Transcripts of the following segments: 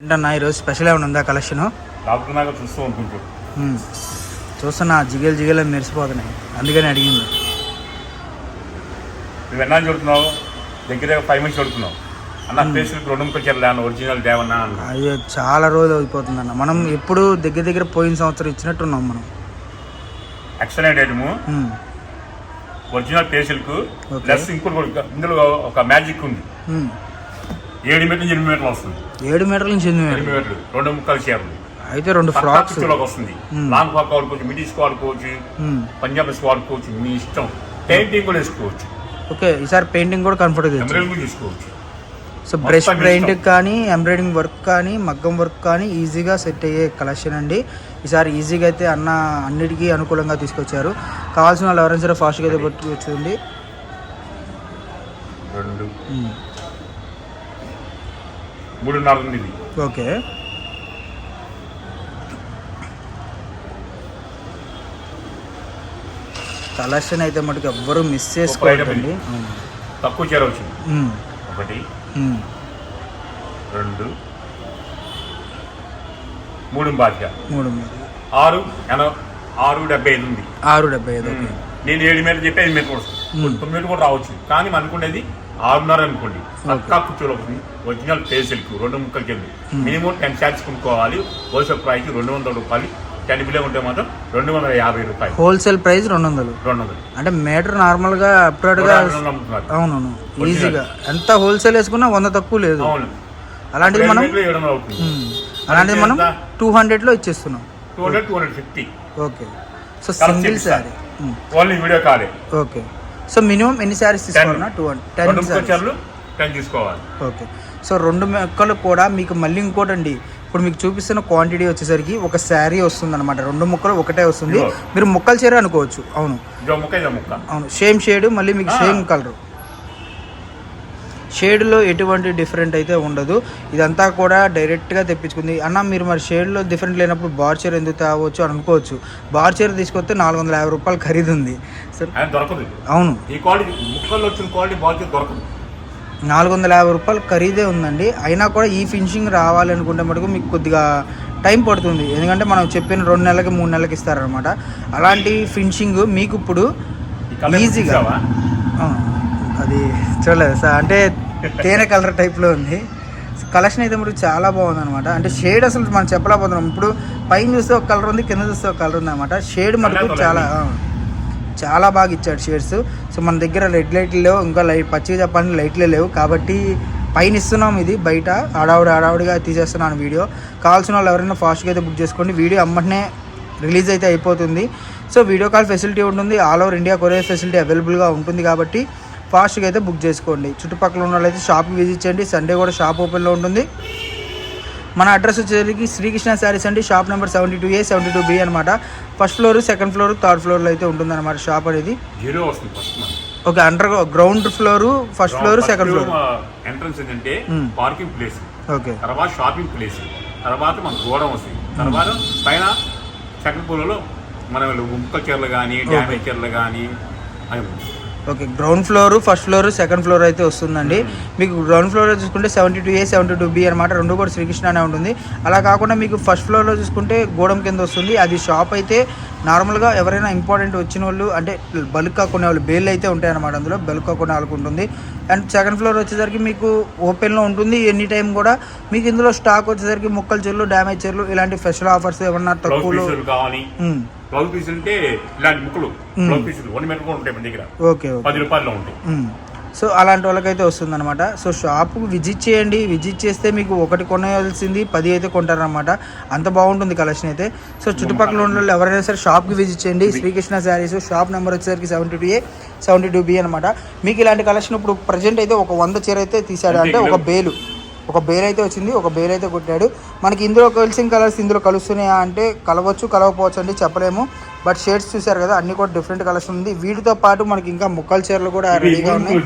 ఏంటన్నా ఈరోజు స్పెషల్ ఏమైనా ఉందా కలెక్షన్? చూస్తున్నా జిగేలు జిగేలు మెరిసిపోతున్నాయి, అందుకని అడిగింది. నువ్వు ఎన్నా చూడుతున్నావు? దగ్గర 5 మంత్స్ చూడుతున్నావు అన్న. ఫేస్బుక్ 2 ముక్కలు చెల్లాను ఒరిజినల్ దేవన్నా అన్న. అయ్యో చాలా రోజులు అయిపోతుంది అన్న. మనం ఎప్పుడు దగ్గర పోయిన సంవత్సరం ఇచ్చినట్టున్నాం మనం. Excellent item, original Facebook plus ఇంకోటి ఇందులో ఒక మ్యాజిక్ ఉంది. 7 మీటర్ల నుంచి 8 మీటర్లు వస్తుంది. 7 మీటర్ల నుంచి 8 మీటర్లు 2 ముక్కలు చీరలు అయితే 2 ఫ్రాక్స్ వస్తుంది. లాంగ్ ఫ్రాక్ వాడుకోవచ్చు, మిడీస్ వాడుకోవచ్చు, పంజాబీస్ వాడుకోవచ్చు, మీ ఇష్టం. పెయింటింగ్ కూడా వేసుకోవచ్చు. ఓకే, ఈసారి పెయింటింగ్ కూడా కంఫర్ట్గా తీసుకోవచ్చు. సో బ్రష్ పెయింట్ కానీ ఎంబ్రాయిడింగ్ వర్క్ కానీ మగ్గం వర్క్ కానీ ఈజీగా సెట్ అయ్యే కలెక్షన్ అండి. ఈసారి ఈజీగా అయితే అన్న అన్నిటికీ అనుకూలంగా తీసుకొచ్చారు. కావాల్సిన వాళ్ళు ఎవరైనా సరే ఫాస్ట్గా అయితే పట్టుకొచ్చింది. 3.5 ఉంది. ఓకే, కలెక్షన్ అయితే మటుకు ఎవ్వరూ మిస్ చేసుకోవద్దండి. తక్కువ చీర వచ్చింది. 1 2 3 బాధ్యత 6.75 ఉంది. 6.75. నేను 7 మీటర్ చెప్పి 5 మీటర్ వస్తుంది. 9 మీటర్ కూడా రావచ్చు, కానీ మనం అనుకునేది 6.5 అనుకోండి. పక్కా కూర్చోలో వస్తుంది. ఒరిజినల్ ఫేస్బుక్ 2 ముక్కలు కింద మినిమం 10 శారీస్ కొనుక్కోవాలి. హోల్సేల్ ప్రైస్ 200 రూపాయలు. 10 బిలో ఉంటే మాత్రం 250 రూపాయలు. హోల్సేల్ ప్రైస్ 200 అంటే మీటర్ నార్మల్ గా అప్రోడ్ గా. అవునవును, ఈజీగా ఎంత హోల్సేల్ వేసుకున్నా 100 తక్కువ లేదు. అలాంటిది మనం 200 లో ఇచ్చేస్తున్నాం. 250. Okay, so single sari only video కాలే. ఓకే, సో మినిమం ఎన్ని శారీస్ తీసుకోవాలన్నా? 10 తీసుకోవాలి. ఓకే, సో 2 ముక్కలు కూడా మీకు మళ్ళీ ఇంకోటి అండి. ఇప్పుడు మీకు చూపిస్తున్న క్వాంటిటీ వచ్చేసరికి ఒక శారీ వస్తుంది అనమాట. 2 ముక్కలు ఒకటే వస్తుంది. మీరు ముక్కలు చీర అనుకోవచ్చు. అవును అవును, సేమ్ షేడ్, మళ్ళీ మీకు సేమ్ కలర్. షేడ్లో ఎటువంటి డిఫరెంట్ అయితే ఉండదు. ఇదంతా కూడా డైరెక్ట్గా తెప్పించుకుంది అన్న. మీరు మరి షేడ్లో డిఫరెంట్ లేనప్పుడు బార్ చీర ఎందుకు తేవచ్చు అని అనుకోవచ్చు. బార్ చీర తీసుకొస్తే 450 రూపాయలు ఖరీదు ఉంది సార్. అవును, 450 రూపాయలు ఖరీదే ఉందండి. అయినా కూడా ఈ ఫినిషింగ్ రావాలనుకుంటే మటుకు మీకు కొద్దిగా టైం పడుతుంది. ఎందుకంటే మనం చెప్పిన 2 నెలలకి 3 నెలలకి ఇస్తారనమాట. అలాంటి ఫినిషింగ్ మీకు ఇప్పుడు ఈజీగా అది చూడలేదు సార్, అంటే తేనె కలర్ టైప్లో ఉంది. కలెక్షన్ అయితే మటుకు చాలా బాగుంది అనమాట. అంటే షేడ్ అసలు మనం చెప్పలేకపోతున్నాం. ఇప్పుడు పైన చూస్తే ఒక కలర్ ఉంది, కింద చూస్తే ఒక కలర్ ఉంది అనమాట. షేడ్ మటుకు చాలా బాగా ఇచ్చాడు షేడ్స్. సో మన దగ్గర రెడ్ లైట్లు లేవు, ఇంకా పచ్చిగా చెప్పాలంటే లైట్లే లేవు, కాబట్టి పైన ఇస్తున్నాం. ఇది బయట ఆడావుడిగా తీసేస్తున్నాను వీడియో. కావాల్సిన వాళ్ళు ఎవరైనా ఫాస్ట్గా అయితే బుక్ చేసుకోండి. వీడియో అమ్మటనే రిలీజ్ అయితే అయిపోతుంది. సో వీడియో కాల్ ఫెసిలిటీ ఉంటుంది. All over India courier facility అవైలబుల్గా ఉంటుంది, కాబట్టి ఫాస్ట్గా అయితే బుక్ చేసుకోండి. చుట్టుపక్కల ఉన్న వాళ్ళైతే షాప్కి విజిట్ చేయండి. సండే కూడా షాప్ ఓపెన్లో ఉంటుంది. మన అడ్రస్ వచ్చేసరికి శ్రీకృష్ణ శారీస్ అండి. షాప్ నెంబర్ 72A 72B అనమాట. First floor, second floor, third ఫ్లోర్లో అయితే ఉంటుంది అనమాట షాప్ అనేది. Okay, under ground floor, first floor, second floor. Entrance ఏంటంటే పార్కింగ్ ప్లేస్, ఓకే, తర్వాత షాపింగ్ ప్లేస్, తర్వాత మన గోడౌన్ వస్తుంది, తర్వాత పైన సెకండ్ ఫ్లోర్లో మన ముక్కల చీరలు కానీ డ్యామేజ్ చీరలు కానీ. Okay, ground floor, first floor, second floor అయితే వస్తుందండి. మీకు గ్రౌండ్ ఫ్లోర్లో చూసుకుంటే 72A 72B అనమాట. 2 కూడా శ్రీకృష్ణ అనే ఉంటుంది. అలా కాకుండా మీకు ఫస్ట్ ఫ్లోర్లో చూసుకుంటే గోడం కింద వస్తుంది. అది షాప్ అయితే నార్మల్గా ఎవరైనా ఇంపార్టెంట్ వచ్చిన వాళ్ళు, అంటే బల్క్గా కొనే వాళ్ళు, బేల్ అయితే ఉంటాయి అనమాట. అందులో బల్క్గా కొనే వాళ్ళకు ఉంటుంది. అండ్ సెకండ్ ఫ్లోర్ వచ్చేసరికి మీకు ఓపెన్లో ఉంటుంది ఎనీ టైం కూడా. మీకు ఇందులో స్టాక్ వచ్చేసరికి ముక్కల చీరలు, డ్యామేజ్ చీరలు, ఇలాంటి స్పెషల్ ఆఫర్స్ ఏమన్నా తక్కువలో. బ్లౌజ్ పీసులు అంటే ఇలాంటి ముక్కలు బ్లౌజ్ పీసులు 1 మీటర్ కూడా ఉంటాయి మన దగ్గర. ఓకే, 10 రూపాయలు ఉంటాయి. సో అలాంటి వాళ్ళకైతే వస్తుంది అనమాట. సో షాప్కి విజిట్ చేయండి. విజిట్ చేస్తే మీకు 1 కొనేయాల్సింది 10 అయితే కొంటారనమాట. అంత బాగుంటుంది కలెక్షన్ అయితే. సో చుట్టుపక్కల ఉన్న వాళ్ళు ఎవరైనా సరే షాప్కి విజిట్ చేయండి. శ్రీకృష్ణ శారీస్. షాప్ నెంబర్ వచ్చేసరికి 72A 72B అనమాట. మీకు ఇలాంటి కలెక్షన్ ఇప్పుడు ప్రజెంట్ అయితే ఒక 100 చీర అయితే తీసాడు. అంటే ఒక బేల్ అయితే వచ్చింది, ఒక బేల్ అయితే కొట్టాడు. మనకి ఇందులో కలిసిన కలర్స్ ఇందులో కలుస్తున్నాయా అంటే కలవచ్చు, కలవకపోవచ్చు అండి, చెప్పలేము. బట్ షేడ్స్ చూసారు కదా, అన్ని కూడా డిఫరెంట్ కలర్స్ ఉంది. వీటితో పాటు మనకి ఇంకా ముక్కల చీరలు కూడా రెడీగా ఉన్నాయి.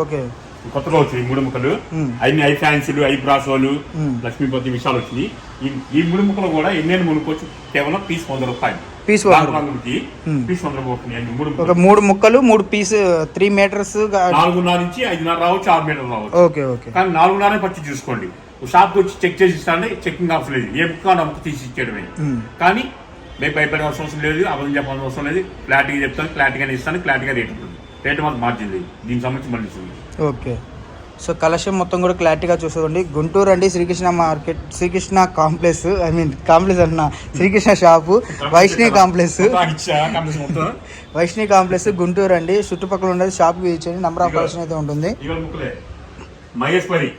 ఓకే, కొత్తగా వచ్చింది 3 ముక్కలు. అన్ని ఐ ఫ్యాన్సీలు, ఐ బ్రాసోలు, లక్ష్మీపతి విషయాలు వచ్చినాయి. ఈ 3 ముక్కలు కూడా ఎన్నెన్ని మునుకోవచ్చు. కేవలం పీస్ 100 రూపాయలు. పీస్ 3 ముక్కలు 3 పీస్ 3 మీటర్స్ 4.5 నుంచి 5.5 రావచ్చు, 6 మీటర్లు రావచ్చు. ఓకే ఓకే, కానీ 4.5 పచ్చి చూసుకోండి. షాప్కి వచ్చి చెక్ చేసి ఇస్తాను, చెక్కింగ్ ఆఫ్ లేదు, ఏ ముక్క ఆ ముక్క తీసి ఇచ్చేయడమే. కానీ మేము భయపడే అవసరం లేదు, అబద్ధం చెప్పాల్సిన అవసరం లేదు. క్లారిటీగా చెప్తాను, క్లారిటీగానే ఇస్తాను, క్లారిటీగా రేట్ ఉంటుంది. రేటు మాత్రం మార్జిన్ లేదు, దీనికి సంబంధించి మళ్ళీ. ఓకే. సో కలెక్షన్ మొత్తం కూడా క్లారిటీగా చూసుకోండి. గుంటూరు అండి, Srikrishna market, Srikrishna complex, complex అన్న Srikrishna shop, Vaishnavi complex, Vaishnavi complex Guntur అండి. చుట్టుపక్కల ఉండేది షాప్కి ఇచ్చేయండి. నెంబర్ ఆఫ్ కలెక్షన్ అయితే ఉంటుంది. మహేశ్వరి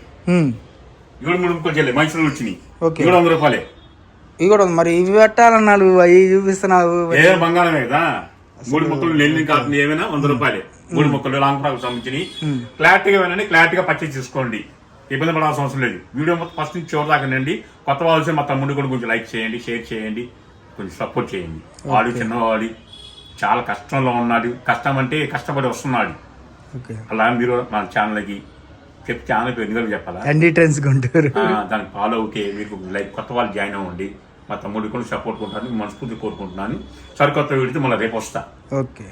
3 ముక్కలు చెల్లి మైసూరు వచ్చినాయి. ఓకే. 100 రూపాయలే. ఇవి కూడా ఉంది. మరి ఇవి పెట్టాలన్నాడు, అవి చూపిస్తున్నావు. ఏ బంగారమే కదా, 3 ముక్కలు నెల్లి కాకుండా ఏమైనా 100 రూపాయలే. 3 ముక్కలు లాంగ్ ఫ్రాక్ సంబంధించి క్లారిటీగా వినండి, క్లారిటీగా పర్చేజ్ చేసుకోండి, ఇబ్బంది పడాల్సిన అవసరం లేదు. వీడియో మొత్తం ఫస్ట్ నుంచి చివరి దాకానండి. కొత్త వాళ్ళు మా తమ్ముడు కూడా కొంచెం లైక్ చేయండి, షేర్ చేయండి, కొంచెం సపోర్ట్ చేయండి. వాడు చిన్నవాడు చాలా కష్టంలో ఉన్నాడు, కష్టం అంటే కష్టపడి వస్తున్నాడు. అలా మీరు మన ఛానల్కి చెప్పి ఛానల్ ఎందుకు చెప్పాలా, ట్రెండ్స్ గుంటూరు, దానికి ఫాలో అవుతే మీకు లైక్ కొత్త వాళ్ళు జాయిన్ అవ్వండి. మా తమ్ముడికి కూడా సపోర్ట్ కొంటాను, మనస్ఫూర్తి కోరుకుంటున్నాను. సరికొత్త వీడితో మళ్ళీ రేపు వస్తా. ఓకే.